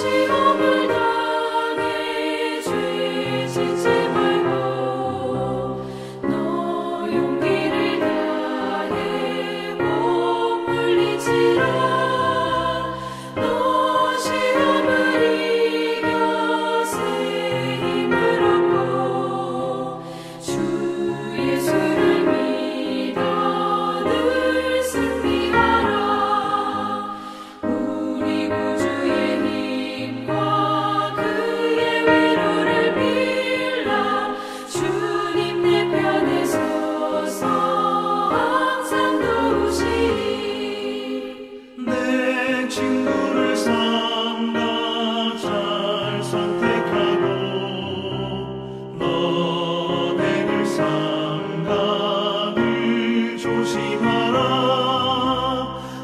시험을 당해 죄짓지 말고 너 용기를 다해 몸부림치라. 너 시험을 이겨 새 힘을 얻고 주 예수를 믿어 늘 승리하라. 우리 구주의 힘과 그의 위로를 빌라. 주님 내 편에 서서 항상 도우시리. 내 친구를 삼가 잘 선택하고 너를 삼가 늘 조심하라.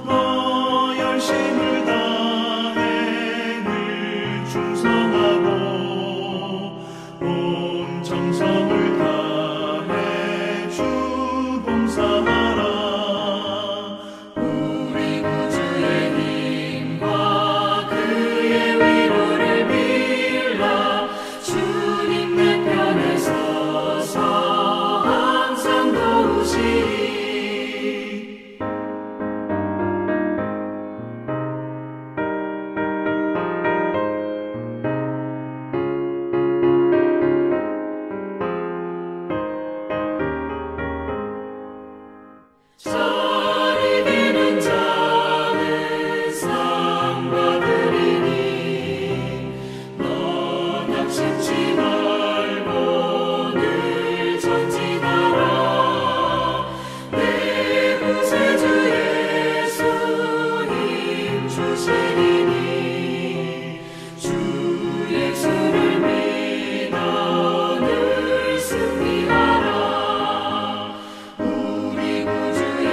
너 열심을 다해 늘 충성하고 온 정성을 다해 주 봉사하라. 우리 구주의 힘과 그의 위로를 빌라. 주님 내 편에 서서 항상 도우시리. 잘 이기는 자는 상 받으리니 너 낙심치 말고 늘 전진하라. 내 구세주 예수 힘 주시리니 주 예수를 믿어 늘 승리하라. 우리 구주의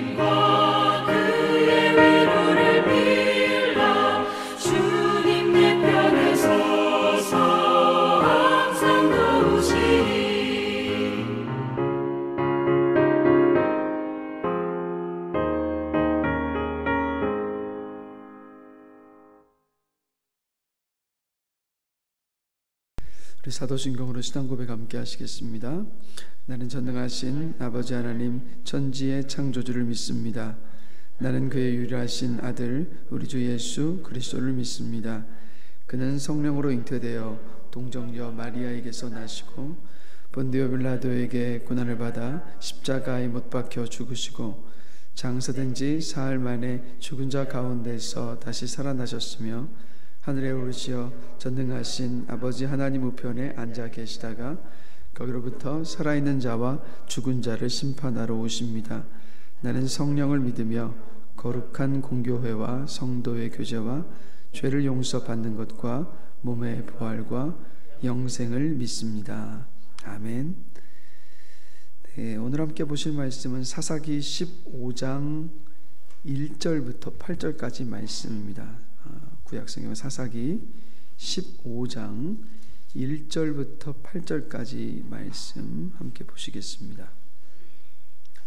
힘과 그의 위로를 빌라. 주님 내 편에 서서 항상 도우시리. 우리 사도신경으로 신앙 고백 함께 하시겠습니다. 나는 전능하신 아버지 하나님 천지의 창조주를 믿습니다. 나는 그의 유일하신 아들 우리 주 예수 그리스도를 믿습니다. 그는 성령으로 잉태되어 동정녀 마리아에게서 나시고 본디오 빌라도에게 고난을 받아 십자가에 못 박혀 죽으시고 장사된 지 사흘 만에 죽은 자 가운데서 다시 살아나셨으며 하늘에 오르시어 전능하신 아버지 하나님 우편에 앉아 계시다가 거기로부터 살아있는 자와 죽은 자를 심판하러 오십니다. 나는 성령을 믿으며 거룩한 공교회와 성도의 교제와 죄를 용서받는 것과 몸의 부활과 영생을 믿습니다. 아멘. 네, 오늘 함께 보실 말씀은 사사기 15장 1절부터 8절까지 말씀입니다. 구약성경 사사기 15장 1절부터 8절까지 말씀 함께 보시겠습니다.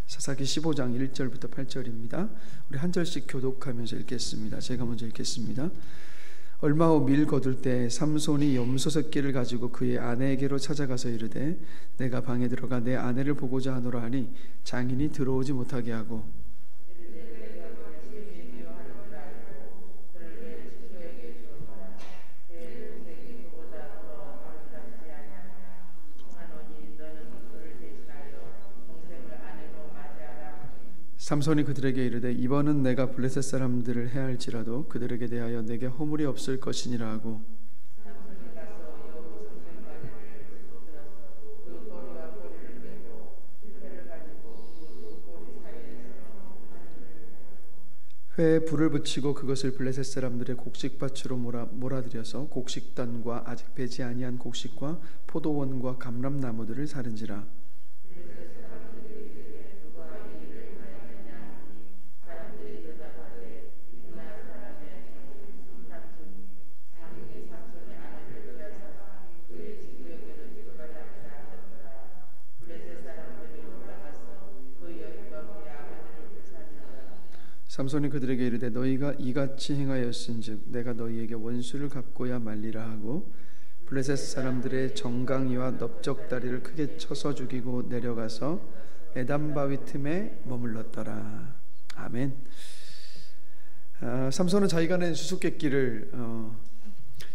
사사기 15장 1절부터 8절입니다. 우리 한 절씩 교독하면서 읽겠습니다. 제가 먼저 읽겠습니다. 얼마 후 밀 거둘 때 삼손이 염소 새끼를 가지고 그의 아내에게로 찾아가서 이르되 내가 방에 들어가 내 아내를 보고자 하노라 하니 장인이 들어오지 못하게 하고 삼손이 그들에게 이르되 이번은 내가 블레셋 사람들을 해할지라도 그들에게 대하여 내게 허물이 없을 것이니라 하고 회에 불을 붙이고 그것을 블레셋 사람들의 곡식밭으로 몰아들여서 곡식단과 아직 배지 아니한 곡식과 포도원과 감람나무들을 사른지라. 삼손이 그들에게 이르되 너희가 이같이 행하였은즉 내가 너희에게 원수를 갚고야 말리라 하고 블레셋 사람들의 정강이와 넓적다리를 크게 쳐서 죽이고 내려가서 에담 바위 틈에 머물렀더라. 아멘. 삼손은 자기가 낸 수수께끼를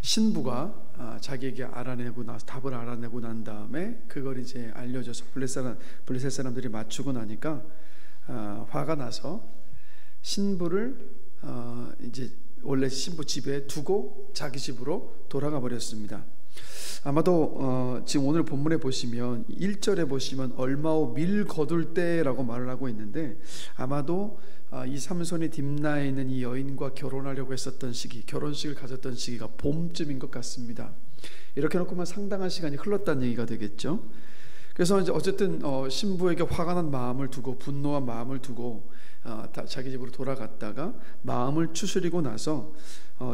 신부가 자기에게 알아내고 답을 알아내고 난 다음에 그걸 이제 알려줘서 블레셋 사람들이 맞추고 나니까 화가 나서 신부를 이제 원래 신부 집에 두고 자기 집으로 돌아가 버렸습니다. 아마도 지금 오늘 본문에 보시면 1절에 보시면 얼마오 밀 거둘 때라고 말을 하고 있는데 아마도 이 삼손이 딥나에 있는 이 여인과 결혼하려고 했었던 시기, 결혼식을 가졌던 시기가 봄쯤인 것 같습니다. 이렇게 놓고만 상당한 시간이 흘렀다는 얘기가 되겠죠. 그래서 이제 어쨌든 신부에게 화가 난 마음을 두고 분노한 마음을 두고 자기 집으로 돌아갔다가 마음을 추스리고 나서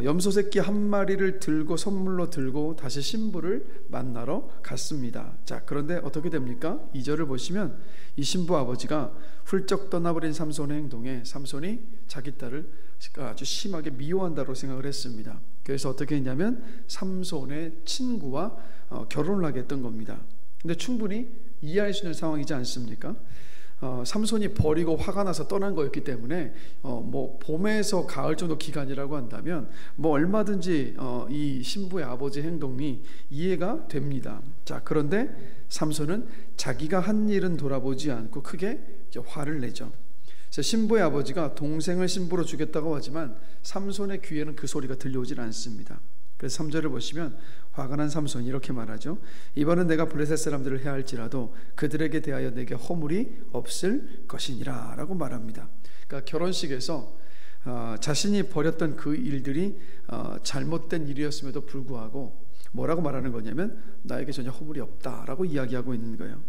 염소 새끼 한 마리를 들고 선물로 들고 다시 신부를 만나러 갔습니다. 자, 그런데 어떻게 됩니까? 2절을 보시면 이 신부 아버지가 훌쩍 떠나버린 삼손의 행동에 삼손이 자기 딸을 아주 심하게 미워한다고 생각을 했습니다. 그래서 어떻게 했냐면 삼손의 친구와 결혼을 하게 했던 겁니다. 근데 충분히 이해할 수 있는 상황이지 않습니까? 삼손이 버리고 화가 나서 떠난 거였기 때문에 뭐 봄에서 가을 정도 기간이라고 한다면 뭐 얼마든지 이 신부의 아버지 행동이 이해가 됩니다. 자, 그런데 삼손은 자기가 한 일은 돌아보지 않고 크게 이제 화를 내죠. 그래서 신부의 아버지가 동생을 신부로 주겠다고 하지만 삼손의 귀에는 그 소리가 들려오질 않습니다. 그래서 3절을 보시면 화가 난 삼손이 이렇게 말하죠. 이번은 내가 블레셋 사람들을 해할지라도 그들에게 대하여 내게 허물이 없을 것이니라 라고 말합니다. 그러니까 결혼식에서 자신이 벌였던 그 일들이 잘못된 일이었음에도 불구하고 뭐라고 말하는 거냐면 나에게 전혀 허물이 없다라고 이야기하고 있는 거예요.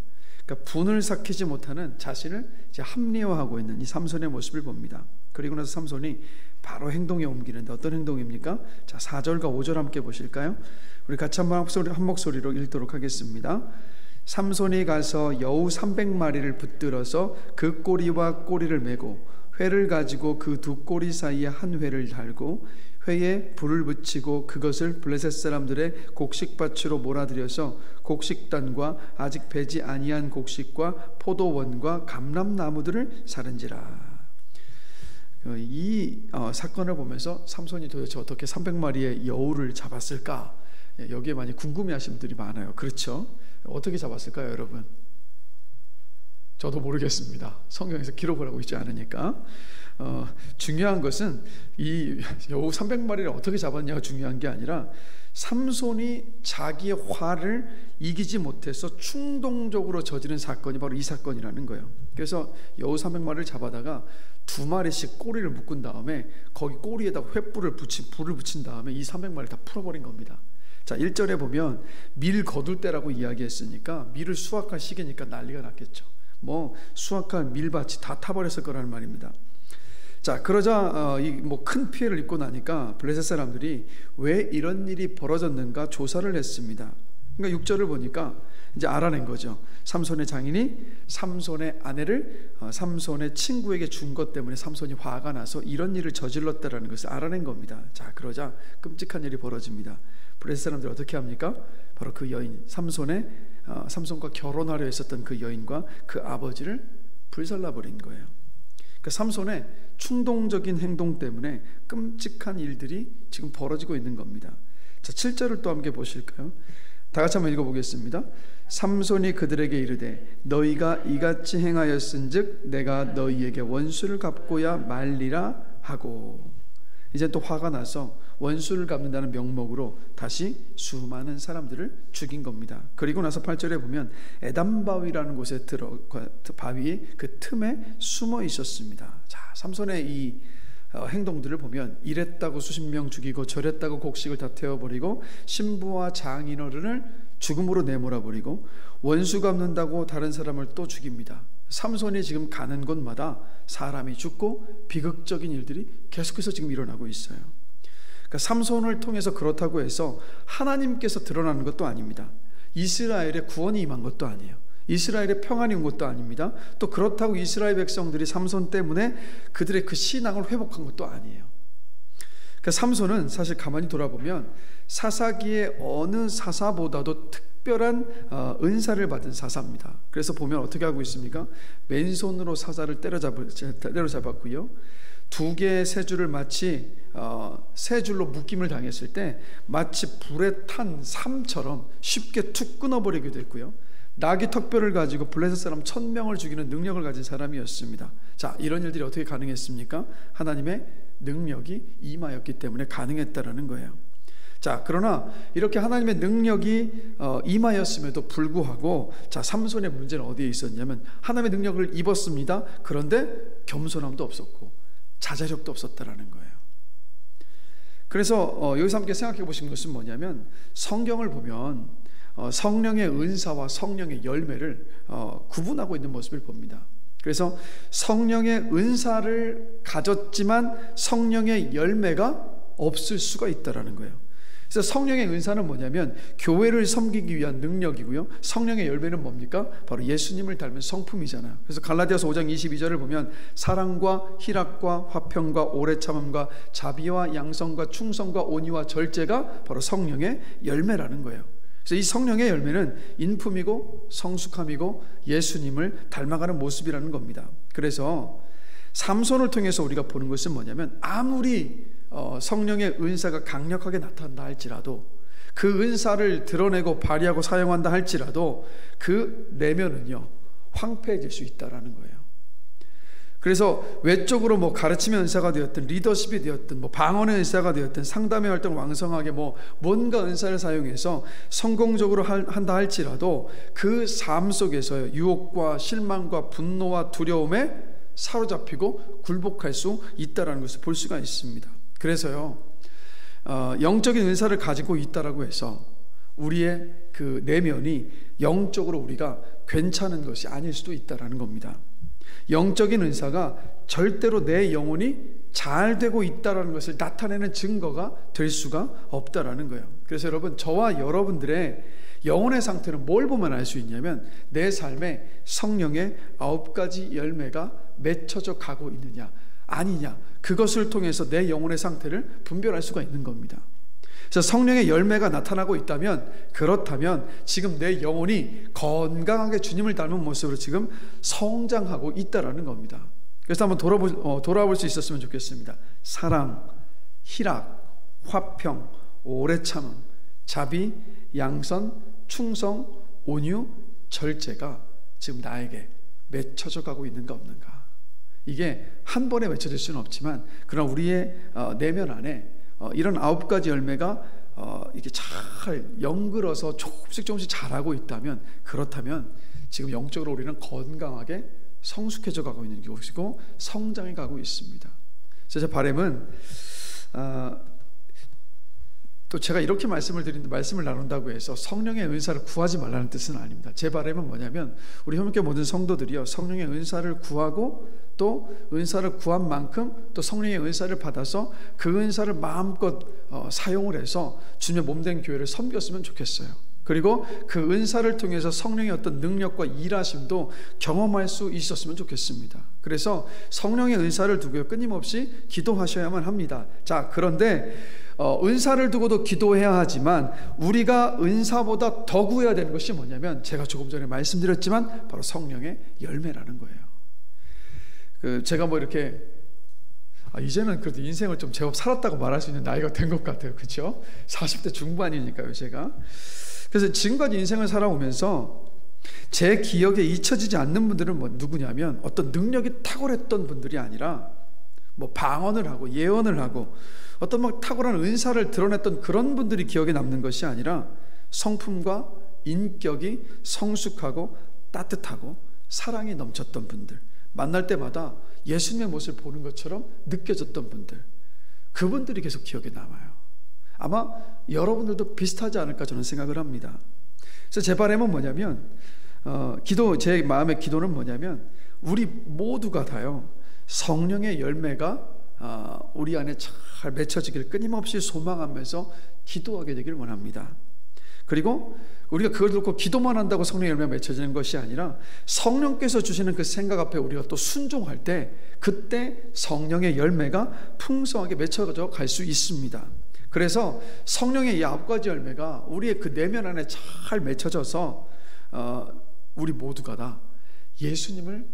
그러니까 분을 삭히지 못하는 자신을 이제 합리화하고 있는 이 삼손의 모습을 봅니다. 그리고 나서 삼손이 바로 행동에 옮기는데 어떤 행동입니까? 자, 4절과 5절 함께 보실까요? 우리 같이 한 목소리로 읽도록 하겠습니다. 삼손이 가서 여우 300마리를 붙들어서 그 꼬리와 꼬리를 메고 회를 가지고 그 두 꼬리 사이에 한 회를 달고 회에 불을 붙이고 그것을 블레셋 사람들의 곡식밭으로 몰아들여서 곡식단과 아직 배지 아니한 곡식과 포도원과 감람나무들을 사른지라. 이 사건을 보면서 삼손이 도대체 어떻게 300마리의 여우를 잡았을까? 여기에 많이 궁금해하시는 분들이 많아요. 그렇죠? 어떻게 잡았을까요, 여러분? 저도 모르겠습니다. 성경에서 기록을 하고 있지 않으니까. 중요한 것은 이 여우 300마리를 어떻게 잡았냐가 중요한 게 아니라 삼손이 자기의 화를 이기지 못해서 충동적으로 저지른 사건이 바로 이 사건이라는 거예요. 그래서 여우 300마리를 잡아다가 2마리씩 꼬리를 묶은 다음에 거기 꼬리에다 불을 붙인 다음에 이 300마리를 다 풀어버린 겁니다. 자, 1절에 보면 밀 거둘 때라고 이야기했으니까 밀을 수확할 시기니까 난리가 났겠죠. 뭐 수확할 밀밭이 다 타버렸을 거라는 말입니다. 자, 그러자 뭐 큰 피해를 입고 나니까 블레셋 사람들이 왜 이런 일이 벌어졌는가 조사를 했습니다. 그러니까 6절을 보니까 이제 알아낸 거죠. 삼손의 장인이 삼손의 아내를 삼손의 친구에게 준 것 때문에 삼손이 화가 나서 이런 일을 저질렀다라는 것을 알아낸 겁니다. 자, 그러자 끔찍한 일이 벌어집니다. 블레셋 사람들이 어떻게 합니까? 바로 그 여인 삼손과 결혼하려 했었던 그 여인과 그 아버지를 불살라버린 거예요. 그러니까 삼손의 충동적인 행동 때문에 끔찍한 일들이 지금 벌어지고 있는 겁니다. 자, 7절을 또 함께 보실까요? 다 같이 한번 읽어보겠습니다. 삼손이 그들에게 이르되 너희가 이같이 행하였은즉 내가 너희에게 원수를 갚고야 말리라 하고, 이제 또 화가 나서 원수를 갚는다는 명목으로 다시 수많은 사람들을 죽인 겁니다. 그리고 나서 8절에 보면 에담 바위라는 곳에 바위의 그 틈에 숨어 있었습니다. 자, 삼손의 이 행동들을 보면 이랬다고 수십 명 죽이고 저랬다고 곡식을 다 태워버리고 신부와 장인어른을 죽음으로 내몰아버리고 원수 갚는다고 다른 사람을 또 죽입니다. 삼손이 지금 가는 곳마다 사람이 죽고 비극적인 일들이 계속해서 지금 일어나고 있어요. 그러니까 삼손을 통해서 그렇다고 해서 하나님께서 드러나는 것도 아닙니다. 이스라엘의 구원이 임한 것도 아니에요. 이스라엘의 평안이 온 것도 아닙니다. 또 그렇다고 이스라엘 백성들이 삼손 때문에 그들의 그 신앙을 회복한 것도 아니에요. 그러니까 삼손은 사실 가만히 돌아보면 사사기의 어느 사사보다도 특별한 은사를 받은 사사입니다. 그래서 보면 어떻게 하고 있습니까? 맨손으로 사자를 때려잡았고요. 2개의 세 줄을 마치 세 줄로 묶임을 당했을 때 마치 불에 탄 삼처럼 쉽게 툭 끊어버리기도 했고요. 나귀 턱뼈를 가지고 블레셋 사람 1000명을 죽이는 능력을 가진 사람이었습니다. 자, 이런 일들이 어떻게 가능했습니까? 하나님의 능력이 임하였기 때문에 가능했다라는 거예요. 자, 그러나 이렇게 하나님의 능력이 임하였음에도 불구하고, 자, 삼손의 문제는 어디에 있었냐면 하나님의 능력을 입었습니다. 그런데 겸손함도 없었고 자제력도 없었다라는 거예요. 그래서 여기서 함께 생각해 보신 것은 뭐냐면, 성경을 보면 성령의 은사와 성령의 열매를 구분하고 있는 모습을 봅니다. 그래서 성령의 은사를 가졌지만 성령의 열매가 없을 수가 있다라는 거예요. 그래서 성령의 은사는 뭐냐면 교회를 섬기기 위한 능력이고요. 성령의 열매는 뭡니까? 바로 예수님을 닮은 성품이잖아요. 그래서 갈라디아서 5장 22절을 보면 사랑과 희락과 화평과 오래 참음과 자비와 양성과 충성과 온유와 절제가 바로 성령의 열매라는 거예요. 그래서 이 성령의 열매는 인품이고 성숙함이고 예수님을 닮아가는 모습이라는 겁니다. 그래서 삼손을 통해서 우리가 보는 것은 뭐냐면, 아무리 성령의 은사가 강력하게 나타난다 할지라도, 그 은사를 드러내고 발휘하고 사용한다 할지라도 그 내면은요 황폐해질 수 있다라는 거예요. 그래서 외적으로 뭐 가르침의 은사가 되었든 리더십이 되었든 뭐 방언의 은사가 되었든 상담의 활동을 왕성하게 뭔가 은사를 사용해서 성공적으로 한다 할지라도 그 삶 속에서 유혹과 실망과 분노와 두려움에 사로잡히고 굴복할 수 있다라는 것을 볼 수가 있습니다. 그래서요, 영적인 은사를 가지고 있다라고 해서 우리의 그 내면이 영적으로 우리가 괜찮은 것이 아닐 수도 있다라는 겁니다. 영적인 은사가 절대로 내 영혼이 잘 되고 있다라는 것을 나타내는 증거가 될 수가 없다라는 거예요. 그래서 여러분, 저와 여러분들의 영혼의 상태는 뭘 보면 알 수 있냐면, 내 삶에 성령의 9가지 열매가 맺혀져 가고 있느냐 아니냐, 그것을 통해서 내 영혼의 상태를 분별할 수가 있는 겁니다. 그래서 성령의 열매가 나타나고 있다면, 그렇다면 지금 내 영혼이 건강하게 주님을 닮은 모습으로 지금 성장하고 있다라는 겁니다. 그래서 한번 돌아볼 수 있었으면 좋겠습니다. 사랑, 희락, 화평, 오래 참음, 자비, 양선, 충성, 온유, 절제가 지금 나에게 맺혀져 가고 있는가 없는가. 이게 한 번에 맺혀질 수는 없지만, 그러나 우리의 내면 안에 이런 9가지 열매가 이렇게 잘 연글어서 조금씩 자라고 있다면, 그렇다면 지금 영적으로 우리는 건강하게 성숙해져 가고 있는 것이고 성장해 가고 있습니다. 그래서 제 바람은 또 제가 이렇게 말씀을 나눈다고 해서 성령의 은사를 구하지 말라는 뜻은 아닙니다. 제 바람은 뭐냐면, 우리 현목교회 모든 성도들이요, 성령의 은사를 구하고 또 은사를 구한 만큼 또 성령의 은사를 받아서 그 은사를 마음껏 사용을 해서 주님의 몸된 교회를 섬겼으면 좋겠어요. 그리고 그 은사를 통해서 성령의 어떤 능력과 일하심도 경험할 수 있었으면 좋겠습니다. 그래서 성령의 은사를 두고 끊임없이 기도하셔야만 합니다. 자, 그런데 은사를 두고도 기도해야 하지만 우리가 은사보다 더 구해야 되는 것이 뭐냐면, 제가 조금 전에 말씀드렸지만 바로 성령의 열매라는 거예요. 제가 이렇게 이제는 그래도 인생을 좀 제법 살았다고 말할 수 있는 나이가 된 것 같아요. 그렇죠? 40대 중반이니까요, 제가. 그래서 지금까지 인생을 살아오면서 제 기억에 잊혀지지 않는 분들은 누구냐면, 어떤 능력이 탁월했던 분들이 아니라 방언을 하고 예언을 하고 어떤 탁월한 은사를 드러냈던 그런 분들이 기억에 남는 것이 아니라, 성품과 인격이 성숙하고 따뜻하고 사랑이 넘쳤던 분들, 만날 때마다 예수님의 모습을 보는 것처럼 느껴졌던 분들, 그분들이 계속 기억에 남아요. 아마 여러분들도 비슷하지 않을까 저는 생각을 합니다. 그래서 제 바람은 뭐냐면, 제 마음의 기도는 뭐냐면, 우리 모두가 다요 성령의 열매가 우리 안에 잘 맺혀지길 끊임없이 소망하면서 기도하게 되길 원합니다. 그리고 우리가 그걸 듣고 기도만 한다고 성령의 열매가 맺혀지는 것이 아니라 성령께서 주시는 그 생각 앞에 우리가 또 순종할 때 그때 성령의 열매가 풍성하게 맺혀져 갈 수 있습니다. 그래서 성령의 이 9가지 열매가 우리의 그 내면 안에 잘 맺혀져서 우리 모두가 다 예수님을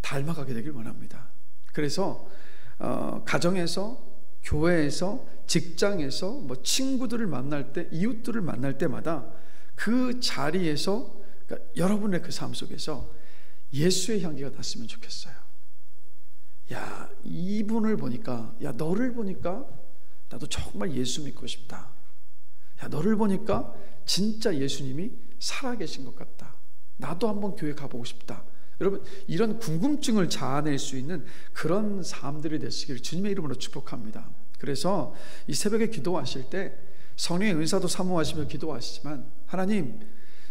닮아가게 되길 원합니다. 그래서 가정에서, 교회에서, 직장에서, 친구들을 만날 때, 이웃들을 만날 때마다 그 자리에서, 그러니까 여러분의 그 삶 속에서 예수의 향기가 났으면 좋겠어요. 야, 이분을 보니까, 야, 너를 보니까 나도 정말 예수 믿고 싶다. 야, 너를 보니까 진짜 예수님이 살아계신 것 같다. 나도 한번 교회 가보고 싶다. 여러분, 이런 궁금증을 자아낼 수 있는 그런 삶들이 되시기를 주님의 이름으로 축복합니다. 그래서 이 새벽에 기도하실 때 성령의 은사도 사모하시며 기도하시지만, 하나님,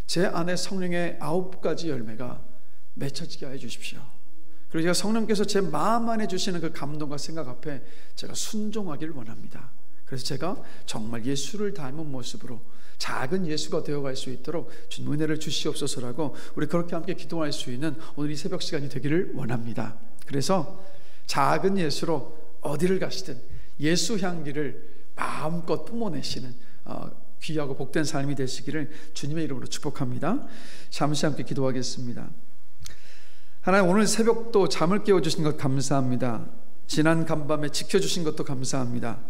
제 안에 성령의 9가지 열매가 맺혀지게 해 주십시오. 그리고 제가 성령께서 제 마음 안에 주시는 그 감동과 생각 앞에 제가 순종하기를 원합니다. 그래서 제가 정말 예수를 닮은 모습으로 작은 예수가 되어갈 수 있도록 주님 은혜를 주시옵소서라고 우리 그렇게 함께 기도할 수 있는 오늘 이 새벽 시간이 되기를 원합니다. 그래서 작은 예수로 어디를 가시든 예수 향기를 마음껏 뿜어내시는 귀하고 복된 삶이 되시기를 주님의 이름으로 축복합니다. 잠시 함께 기도하겠습니다. 하나님, 오늘 새벽도 잠을 깨워주신 것 감사합니다. 지난 간밤에 지켜주신 것도 감사합니다.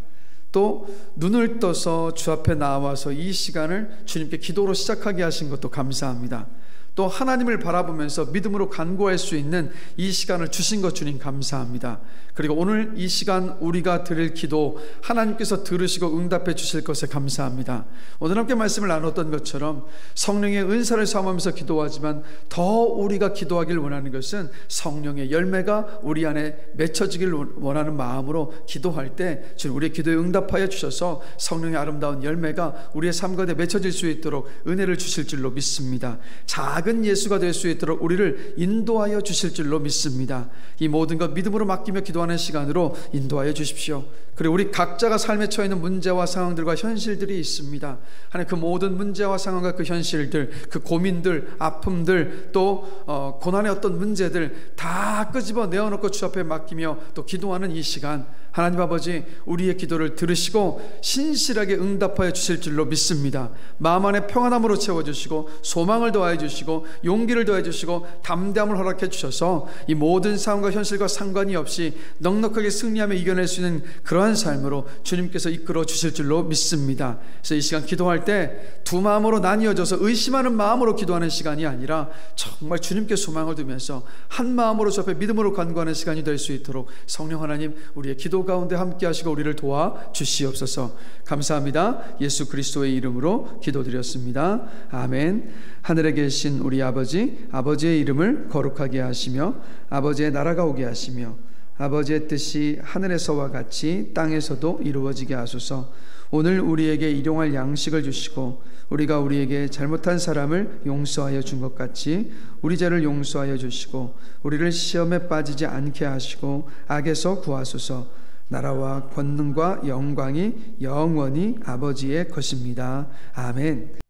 또 눈을 떠서 주 앞에 나와서 이 시간을 주님께 기도로 시작하게 하신 것도 감사합니다. 또 하나님을 바라보면서 믿음으로 간구할 수 있는 이 시간을 주신 것 주님 감사합니다. 그리고 오늘 이 시간 우리가 드릴 기도 하나님께서 들으시고 응답해 주실 것에 감사합니다. 오늘 함께 말씀을 나눴던 것처럼 성령의 은사를 사모하면서 기도하지만 더 우리가 기도하길 원하는 것은 성령의 열매가 우리 안에 맺혀지길 원하는 마음으로 기도할 때 주님 우리의 기도에 응답하여 주셔서 성령의 아름다운 열매가 우리의 삶 가운데 맺혀질 수 있도록 은혜를 주실 줄로 믿습니다. 작은 예수가 될 수 있도록 우리를 인도하여 주실 줄로 믿습니다. 이 모든 것 믿음으로 맡기며 기도하는 시간으로 인도하여 주십시오. 그리고 우리 각자가 삶에 처해 있는 문제와 상황들과 현실들이 있습니다. 하나님, 그 모든 문제와 상황과 그 현실들, 그 고민들, 아픔들, 또 고난의 어떤 문제들 다 끄집어 내어놓고 주 앞에 맡기며 또 기도하는 이 시간, 하나님 아버지, 우리의 기도를 들으시고 신실하게 응답하여 주실 줄로 믿습니다. 마음 안에 평안함으로 채워주시고 소망을 더하여 주시고 용기를 더해 주시고 담대함을 허락해 주셔서 이 모든 상황과 현실과 상관이 없이 넉넉하게 승리하며 이겨낼 수 있는 그러한 삶으로 주님께서 이끌어 주실 줄로 믿습니다. 그래서 이 시간 기도할 때 두 마음으로 나뉘어져서 의심하는 마음으로 기도하는 시간이 아니라 정말 주님께 소망을 두면서 한 마음으로 주 앞에 믿음으로 간구하는 시간이 될 수 있도록 성령 하나님 우리의 기도 가운데 함께 하시고 우리를 도와 주시옵소서. 감사합니다. 예수 그리스도의 이름으로 기도드렸습니다. 아멘. 하늘에 계신 우리 아버지, 아버지의 이름을 거룩하게 하시며 아버지의 나라가 오게 하시며 아버지의 뜻이 하늘에서와 같이 땅에서도 이루어지게 하소서. 오늘 우리에게 일용할 양식을 주시고 우리가 우리에게 잘못한 사람을 용서하여 준 것 같이 우리 죄를 용서하여 주시고 우리를 시험에 빠지지 않게 하시고 악에서 구하소서. 나라와 권능과 영광이 영원히 아버지의 것입니다. 아멘.